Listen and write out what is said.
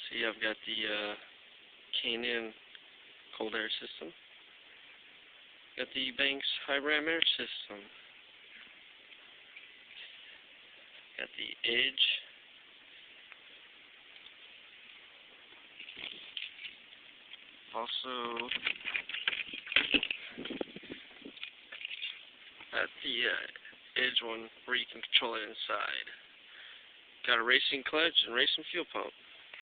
See, I've got the K&N cold air system. Got the Banks high ram air system. Got the Edge. Also, got the Edge one where you can control it inside. Got a racing clutch and racing fuel pump.